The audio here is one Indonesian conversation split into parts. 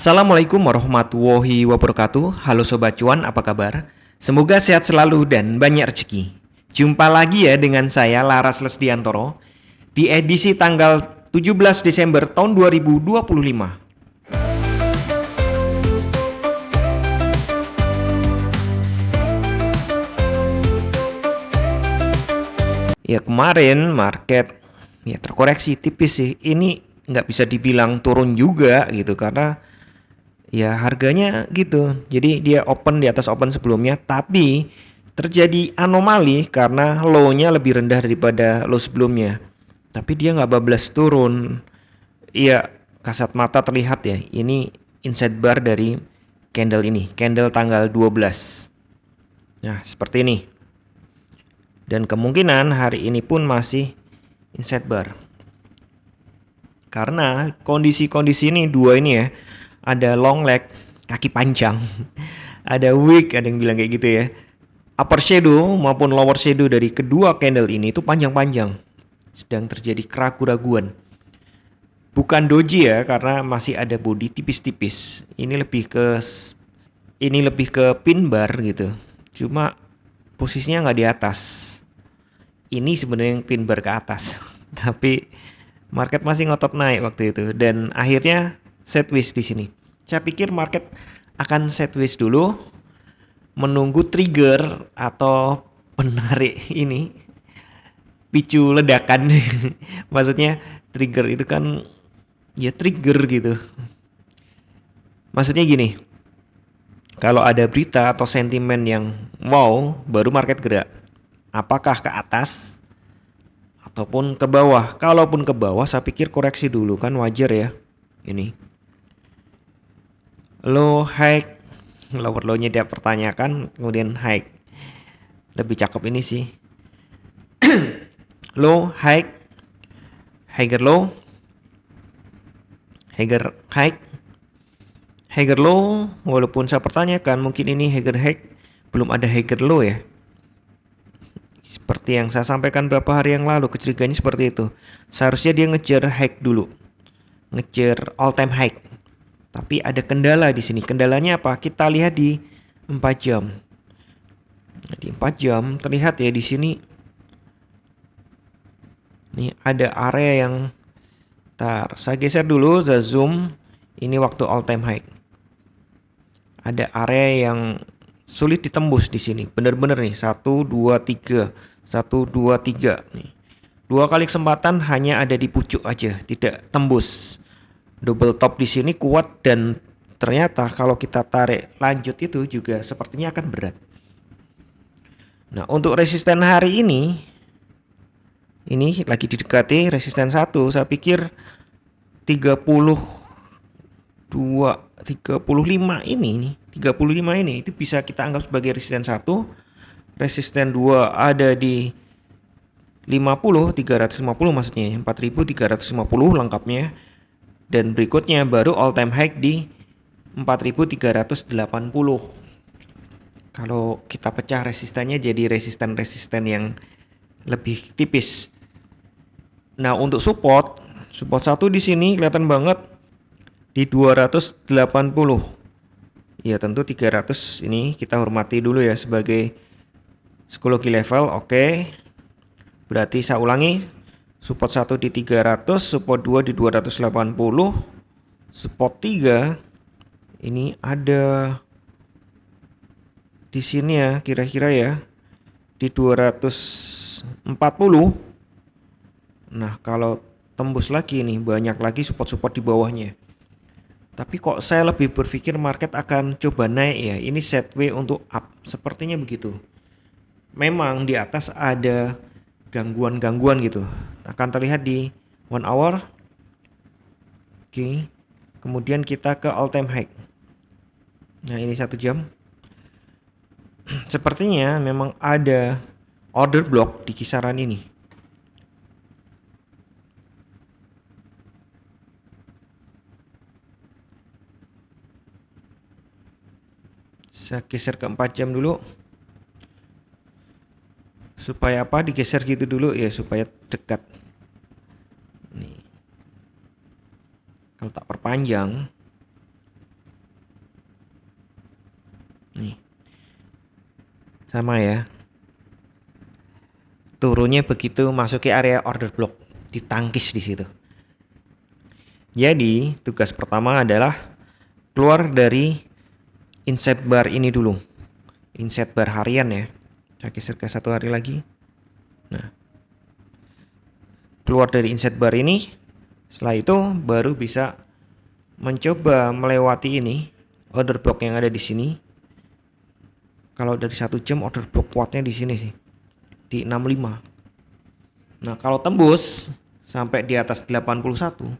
Assalamualaikum warahmatullahi wabarakatuh. Halo Sobat Cuan, apa kabar? Semoga sehat selalu dan banyak rezeki. Jumpa lagi ya dengan saya Laras Lesdiantoro di edisi tanggal 17 Desember tahun 2025. Ya kemarin market ya terkoreksi tipis sih. Ini nggak bisa dibilang turun juga gitu karena ya harganya gitu. Jadi dia open di atas open sebelumnya, tapi terjadi anomali karena low-nya lebih rendah daripada low sebelumnya. Tapi dia nggak bablas turun. Iya, kasat mata terlihat ya. Ini inside bar dari candle ini, candle tanggal 12. Nah, seperti ini. Dan kemungkinan hari ini pun masih inside bar. Karena kondisi-kondisi ini dua ini ya, ada long leg, kaki panjang, ada wick, ada yang bilang kayak gitu ya. Upper shadow maupun lower shadow dari kedua candle ini itu panjang-panjang. Sedang terjadi keraguan-raguan. Bukan doji ya, karena masih ada body tipis-tipis. Ini lebih ke pin bar gitu. Cuma posisinya nggak di atas. Ini sebenarnya yang pin bar ke atas. Tapi market masih ngotot naik waktu itu dan akhirnya sideways di sini. Saya pikir market akan sideways dulu, menunggu trigger atau penarik ini, picu ledakan. Maksudnya trigger itu kan ya trigger gitu. Maksudnya gini, kalau ada berita atau sentimen yang wow, baru market gerak. Apakah ke atas ataupun ke bawah? Kalaupun ke bawah, saya pikir koreksi dulu, kan wajar ya. Ini low high, lower low-nya dia pertanyakan, kemudian high. Lebih cakep ini sih. Low, high, higher low, higher high, higher low. Walaupun saya pertanyakan, mungkin ini higher high, belum ada higher low ya. Seperti yang saya sampaikan beberapa hari yang lalu, kecurigaannya seperti itu. Seharusnya dia ngejar high dulu, ngejar all time high. Tapi ada kendala di sini. Kendalanya apa? Kita lihat di 4 jam. Di 4 jam terlihat ya di sini. Nih ada area yang saya geser dulu, saya zoom. Ini waktu all time high. Ada area yang sulit ditembus di sini. Bener-bener nih 1 2 3. 1 2 3 nih. Dua kali kesempatan hanya ada di pucuk aja, tidak tembus. Double top di sini kuat dan ternyata kalau kita tarik lanjut itu juga sepertinya akan berat. Nah, untuk resisten hari ini lagi didekati resisten 1. Saya pikir 35 ini itu bisa kita anggap sebagai resisten 1. Resisten 2 ada di 350 maksudnya 4350 lengkapnya. Dan berikutnya baru all time high di 4380. Kalau kita pecah resistannya jadi resisten-resisten yang lebih tipis. Nah, untuk support 1 di sini kelihatan banget di 280. Ya, tentu 300 ini kita hormati dulu ya sebagai psikologi level. Oke. Berarti saya ulangi, support 1 di 300, support 2 di 280, support 3 ini ada di sini ya, kira-kira ya di 240. Nah, kalau tembus lagi nih banyak lagi support-support di bawahnya. Tapi kok saya lebih berpikir market akan coba naik ya. Ini setway untuk up, sepertinya begitu. Memang di atas ada gangguan-gangguan gitu. Akan terlihat di 1 hour. Oke. Kemudian kita ke all time high. Nah, ini 1 jam. Sepertinya memang ada order block di kisaran ini. Saya geser ke 4 jam dulu. Supaya apa? Digeser gitu dulu ya, supaya dekat. Nih. Kalau tak perpanjang, sama ya. Turunnya begitu masuki area order block, ditangkis di situ. Jadi tugas pertama adalah keluar dari inset bar ini dulu. Inset bar harian ya. Saya geser ke 1 hari lagi. Nah, keluar dari inset bar ini. Setelah itu baru bisa mencoba melewati ini order block yang ada di sini. Kalau dari 1 jam order block kuatnya di sini sih, di 65. Nah, kalau tembus sampai di atas 81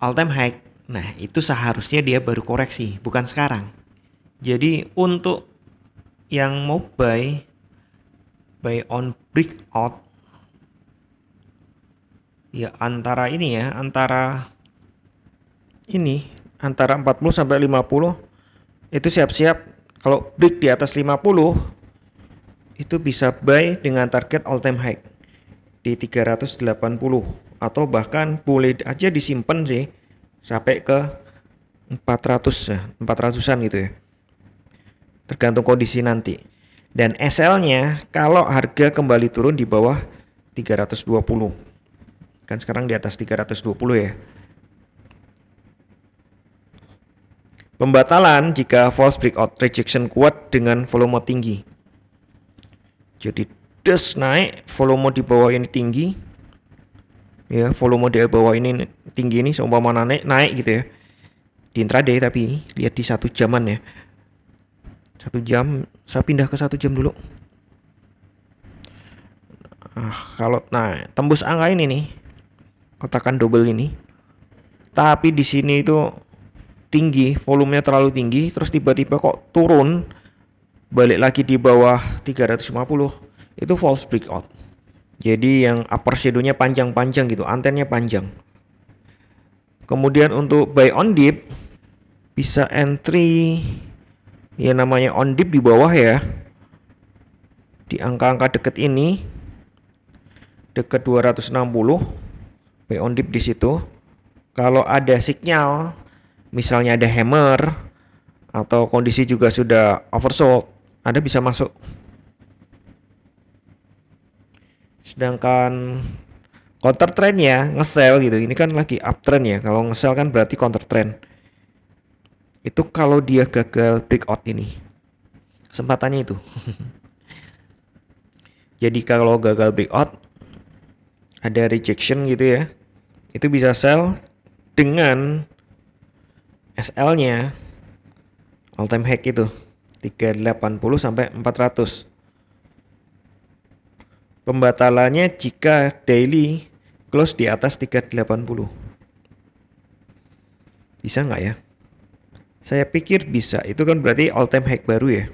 all time high, nah itu seharusnya dia baru koreksi, bukan sekarang. Jadi untuk yang mau buy on breakout ya antara ini ya, antara 40 sampai 50 itu siap-siap. Kalau break di atas 50 itu bisa buy dengan target all time high di 380 atau bahkan boleh aja disimpan sih sampai ke 400 ya, 400-an gitu ya. Tergantung kondisi nanti. Dan SL-nya kalau harga kembali turun di bawah 320. Kan sekarang di atas 320 ya. Pembatalan jika false breakout rejection kuat dengan volume tinggi. Jadi des naik, volume di bawah ini tinggi. Ya, volume di bawah ini tinggi ini seumpama naik gitu ya. Di intraday tapi lihat di 1 jaman ya. 1 jam, saya pindah ke 1 jam dulu. Kalau tembus angka ini nih, kotakan double ini, tapi di sini itu tinggi, volumenya terlalu tinggi, terus tiba-tiba kok turun, balik lagi di bawah 350, itu false breakout. Jadi yang upper shadow-nya panjang-panjang gitu, antennya panjang. Kemudian untuk buy on dip, bisa entry ya namanya on dip di bawah ya, di angka-angka deket ini, deket 260, buy on dip di situ. Kalau ada sinyal, misalnya ada hammer atau kondisi juga sudah oversold, Anda bisa masuk. Sedangkan counter trend ya nge-sell gitu, ini kan lagi uptrend ya. Kalau nge-sell kan berarti counter trend. Itu kalau dia gagal breakout ini, kesempatannya itu. Jadi kalau gagal breakout, ada rejection gitu ya, itu bisa sell dengan SL-nya all time high itu 380 sampai 400. Pembatalannya jika daily close di atas 380. Bisa nggak ya? Saya pikir bisa. Itu kan berarti all time high baru ya.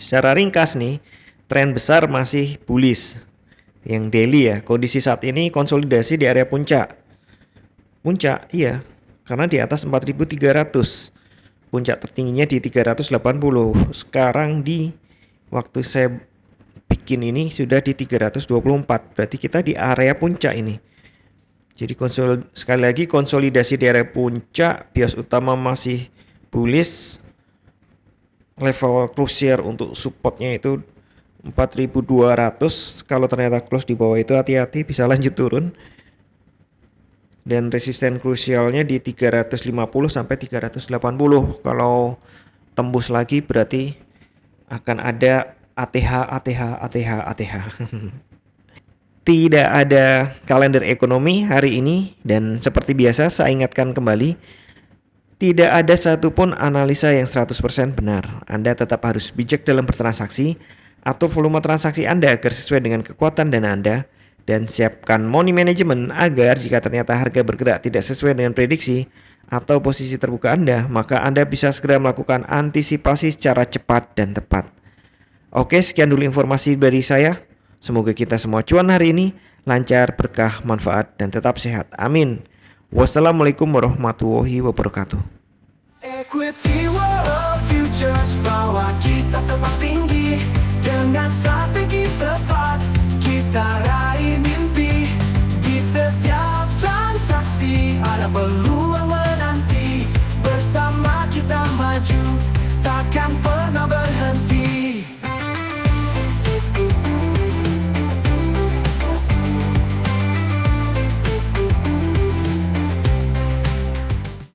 Secara ringkas nih, tren besar masih bullish. Yang daily ya, kondisi saat ini konsolidasi di area puncak. Puncak, iya, karena di atas 4.300. Puncak tertingginya di 380. Sekarang di waktu saya bikin ini sudah di 324. Berarti kita di area puncak ini. Jadi sekali lagi konsolidasi di area puncak, bias utama masih bullish. Level krusial untuk supportnya itu 4.200. Kalau ternyata close di bawah itu hati-hati, bisa lanjut turun. Dan resisten krusialnya di 350 sampai 380. Kalau tembus lagi berarti akan ada ATH. Tidak ada kalender ekonomi hari ini, dan seperti biasa saya ingatkan kembali, tidak ada satupun analisa yang 100% benar. Anda tetap harus bijak dalam bertransaksi, atur volume transaksi Anda agar sesuai dengan kekuatan dana Anda, dan siapkan money management agar jika ternyata harga bergerak tidak sesuai dengan prediksi atau posisi terbuka Anda, maka Anda bisa segera melakukan antisipasi secara cepat dan tepat. Oke, sekian dulu informasi dari saya. Semoga kita semua cuan hari ini, lancar, berkah, manfaat, dan tetap sehat. Amin. Wassalamualaikum warahmatullahi wabarakatuh. Equity World Futures, bawa kita terbang tinggi dengan strategi tepat. Kita raih mimpi di setiap transaksi, ada peluang.